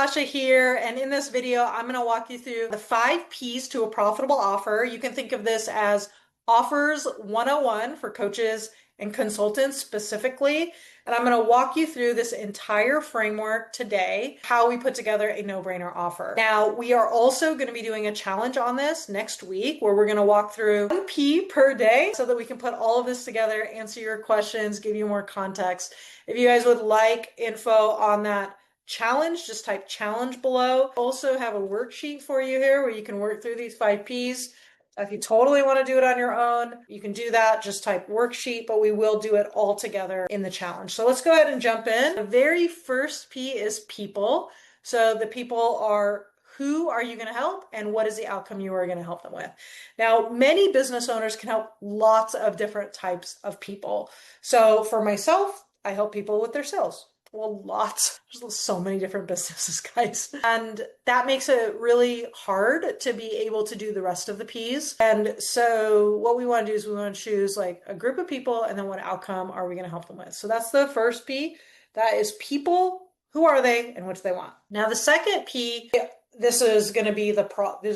Natasha here, and in this video, I'm going to walk you through the 5 P's to a profitable offer. You can think of this as Offers 101 for coaches and consultants specifically. And I'm going to walk you through this entire framework today, how we put together a no-brainer offer. Now, we are also going to be doing a challenge on this next week where we're going to walk through 1 P per day so that we can put all of this together, answer your questions, give you more context. If you guys would like info on that challenge, just type challenge below. Also have a worksheet for you here where you can work through these 5 P's. If you totally want to do it on your own, you can do that. Just type worksheet, but we will do it all together in the challenge. So let's go ahead and jump in. The very first P is people. So the people are, who are you going to help and what is the outcome you are going to help them with? Now, many business owners can help lots of different types of people. So for myself, I help people with their sales. Well, lots. There's so many different businesses, guys. And that makes it really hard to be able to do the rest of the P's. And so what we want to do is we want to choose like a group of people and then what outcome are we going to help them with? So that's the first P. That is people. Who are they and what do they want? Now, the second P, this is going to be these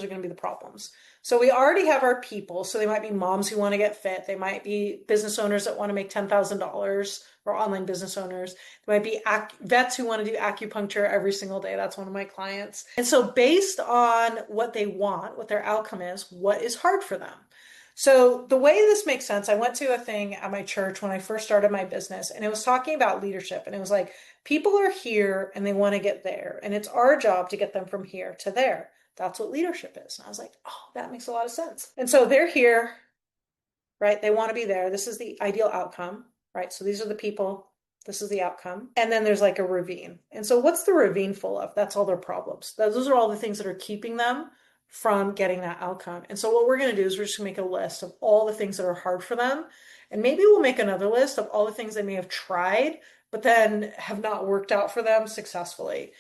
are going to be the problems. So we already have our people. So they might be moms who want to get fit. They might be business owners that want to make $10,000 or online business owners. There might be vets who want to do acupuncture every single day. That's one of my clients. And so based on what they want, what their outcome is, what is hard for them? So the way this makes sense, I went to a thing at my church when I first started my business, and it was talking about leadership. And it was like, people are here and they want to get there. And it's our job to get them from here to there. That's what leadership is. And I was like, oh, that makes a lot of sense. And so they're here, right? They want to be there. This is the ideal outcome, right? So these are the people. This is the outcome. And then there's like a ravine. And so what's the ravine full of? That's all their problems. Those are all the things that are keeping them from getting that outcome. And so what we're going to do is we're just going to make a list of all the things that are hard for them. And maybe we'll make another list of all the things they may have tried, but then have not worked out for them successfully.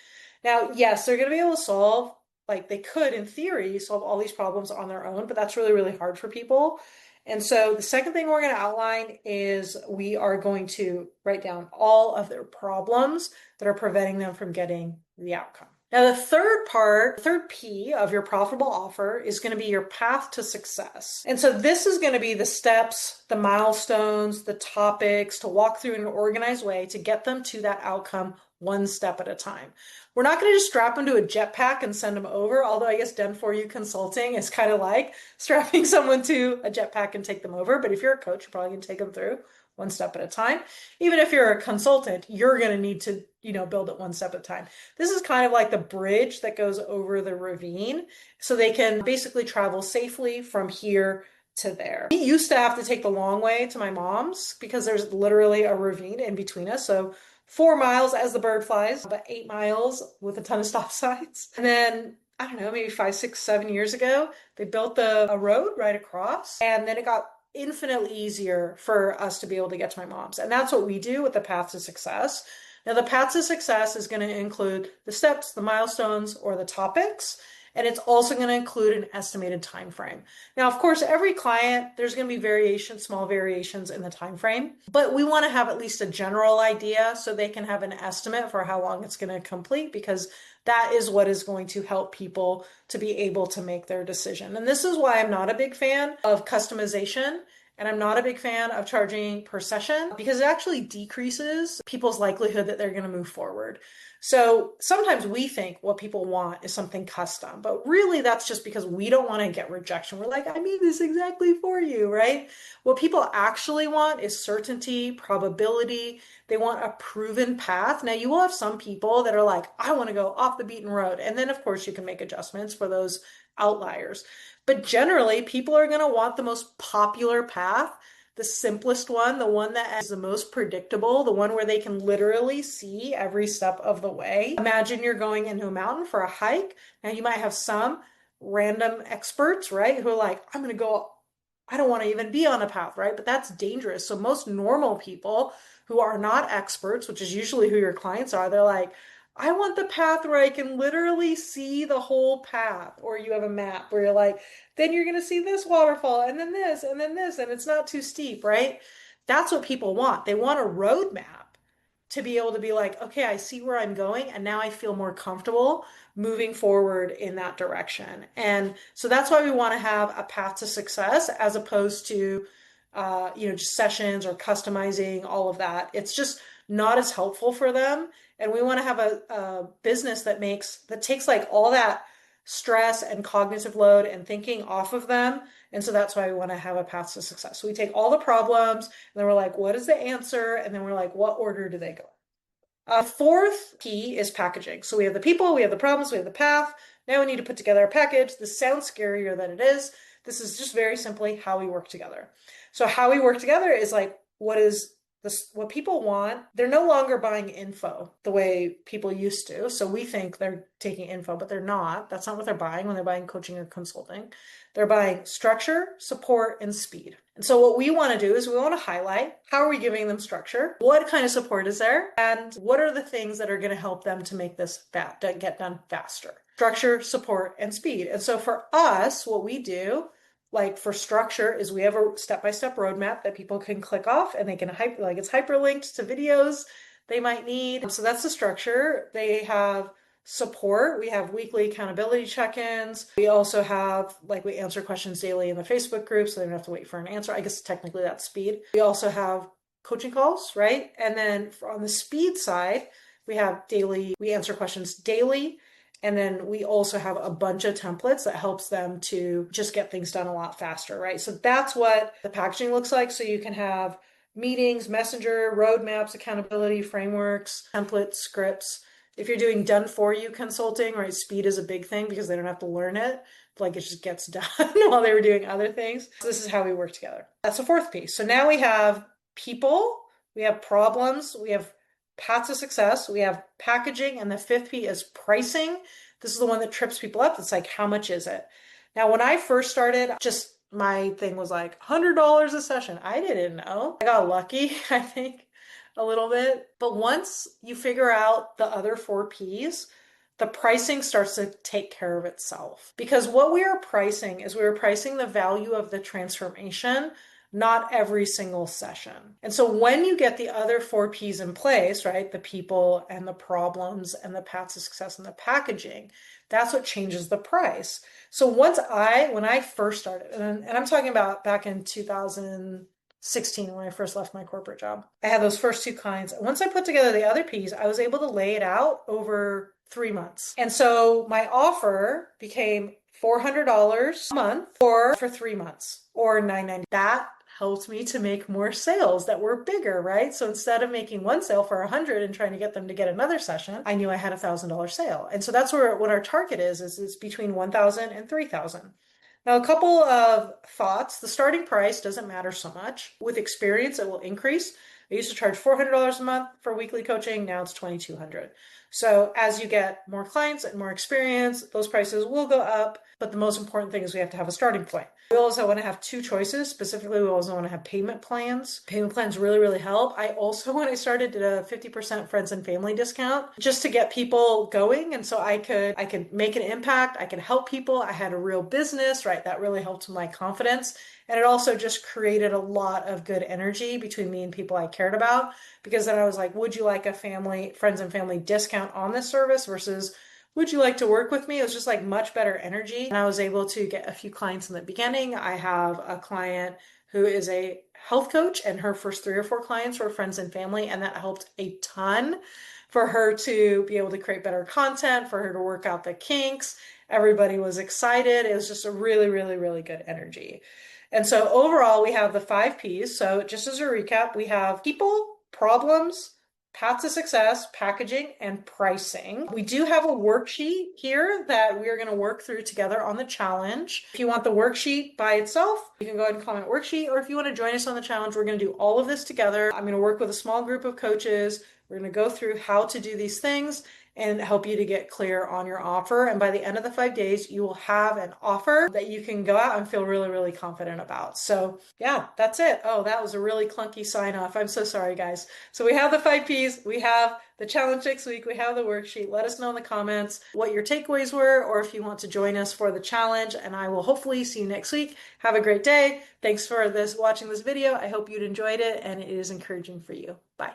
Now, yes, they're going to be able to solve, like they could, in theory, solve all these problems on their own, but that's really, really hard for people. And so the second thing we're going to outline is we are going to write down all of their problems that are preventing them from getting the outcome. Now, the third P of your profitable offer is going to be your path to success. And so this is going to be the steps, the milestones, the topics to walk through in an organized way to get them to that outcome one step at a time. We're not going to just strap them to a jetpack and send them over, although I guess Done For You Consulting is kind of like strapping someone to a jetpack and take them over. But if you're a coach, you're probably going to take them through one step at a time. Even if you're a consultant, you're going to need to, build it one step at a time. This is kind of like the bridge that goes over the ravine so they can basically travel safely from here to there. We used to have to take the long way to my mom's because there's literally a ravine in between us. So 4 miles as the bird flies, but 8 miles with a ton of stop signs. And then I don't know, maybe 5, 6, 7 years ago, they built a road right across, and then it got infinitely easier for us to be able to get to my mom's. And that's what we do with the path to success. Now, the path to success is going to include the steps, the milestones, or the topics. And it's also going to include an estimated time frame. Now, of course, every client, there's going to be small variations in the time frame, but we want to have at least a general idea so they can have an estimate for how long it's going to complete, because that is what is going to help people to be able to make their decision. And this is why I'm not a big fan of customization. And I'm not a big fan of charging per session because it actually decreases people's likelihood that they're going to move forward. So sometimes we think what people want is something custom, but really that's just because we don't want to get rejection. We're like, I need this exactly for you, right? What people actually want is certainty, probability. They want a proven path. Now, you will have some people that are like, I want to go off the beaten road. And then, of course, you can make adjustments for those outliers. But generally, people are going to want the most popular path, the simplest one, the one that is the most predictable, the one where they can literally see every step of the way. Imagine you're going into a mountain for a hike. Now, you might have some random experts, right, who are like, I'm going to go, I don't want to even be on a path, right? But that's dangerous. So most normal people who are not experts, which is usually who your clients are, they're like, I want the path where I can literally see the whole path. Or you have a map where you're like, then you're going to see this waterfall and then this and then this, and it's not too steep, right? That's what people want. They want a roadmap to be able to be like, okay, I see where I'm going, and now I feel more comfortable moving forward in that direction. And so that's why we want to have a path to success as opposed to, just sessions or customizing all of that. It's just not as helpful for them. And we want to have a business that takes like all that stress and cognitive load and thinking off of them. And so that's why we want to have a path to success. So we take all the problems and then we're like, what is the answer? And then we're like, what order do they go? Fourth P is packaging. So we have the people, we have the problems, we have the path. Now we need to put together a package. This sounds scarier than it is. This is just very simply how we work together. So how we work together is like, what people want. They're no longer buying info the way people used to. So we think they're taking info, but they're not. That's not what they're buying when they're buying coaching or consulting. They're buying structure, support, and speed. And so what we want to do is we want to highlight how are we giving them structure, what kind of support is there, and what are the things that are going to help them to make this get done faster. Structure, support, and speed. And so for us, what we do, like for structure, is we have a step-by-step roadmap that people can click off and they can it's hyperlinked to videos they might need. So that's the structure. They have support. We have weekly accountability check-ins. We also have, we answer questions daily in the Facebook group, so they don't have to wait for an answer. I guess technically that's speed. We also have coaching calls, right? And then on the speed side, we answer questions daily. And then we also have a bunch of templates that helps them to just get things done a lot faster, right? So that's what the packaging looks like. So you can have meetings, messenger, roadmaps, accountability, frameworks, templates, scripts. If you're doing done for you consulting, right, speed is a big thing because they don't have to learn it. It just gets done while they were doing other things. So this is how we work together. That's the fourth piece. So now we have people, we have problems, we have paths to success, we have packaging, and the fifth P is pricing. This is the one that trips people up. It's like, how much is it? Now, when I first started, just my thing was like $100 a session. I didn't know. I got lucky, I think, a little bit. But once you figure out the other four Ps, the pricing starts to take care of itself. Because what we are pricing is we are pricing the value of the transformation, not every single session. And so when you get the other four Ps in place, right, the people and the problems and the paths to success and the packaging, that's what changes the price. So when I first started, and I'm talking about back in 2016 when I first left my corporate job, I had those first two clients. Once I put together the other Ps, I was able to lay it out over 3 months. And so my offer became $400 a month or for 3 months or $990. That helped me to make more sales that were bigger, right? So instead of making one sale for 100 and trying to get them to get another session, I knew I had $1,000 sale. And so that's what our target is it's between 1,000 and 3,000. Now, a couple of thoughts. The starting price doesn't matter so much. With experience, it will increase. I used to charge $400 a month for weekly coaching. Now it's $2,200. So as you get more clients and more experience, those prices will go up. But the most important thing is we have to have a starting point. We also want to have two choices. Specifically, we also want to have payment plans. Payment plans really, really help. I also, when I started, did a 50% friends and family discount just to get people going. And so I could make an impact. I could help people. I had a real business, right? That really helped my confidence. And it also just created a lot of good energy between me and people I cared about. Because then I was like, would you like a friends and family discount on this service versus would you like to work with me? It was just like much better energy. And I was able to get a few clients in the beginning. I have a client who is a health coach, and her first 3 or 4 clients were friends and family. And that helped a ton for her to be able to create better content, for her to work out the kinks. Everybody was excited. It was just a really, really, really good energy. And so overall, we have the 5 Ps. So just as a recap, we have people, problems, path to success, packaging, and pricing. We do have a worksheet here that we're going to work through together on the challenge. If you want the worksheet by itself, you can go ahead and comment worksheet, or if you want to join us on the challenge, we're going to do all of this together. I'm going to work with a small group of coaches. We're going to go through how to do these things and help you to get clear on your offer. And by the end of the 5 days, you will have an offer that you can go out and feel really, really confident about. So yeah, that's it. Oh, that was a really clunky sign off. I'm so sorry, guys. So we have the 5 Ps, we have the challenge next week, we have the worksheet. Let us know in the comments what your takeaways were, or if you want to join us for the challenge, and I will hopefully see you next week. Have a great day. Thanks for watching this video. I hope you'd enjoyed it and it is encouraging for you. Bye.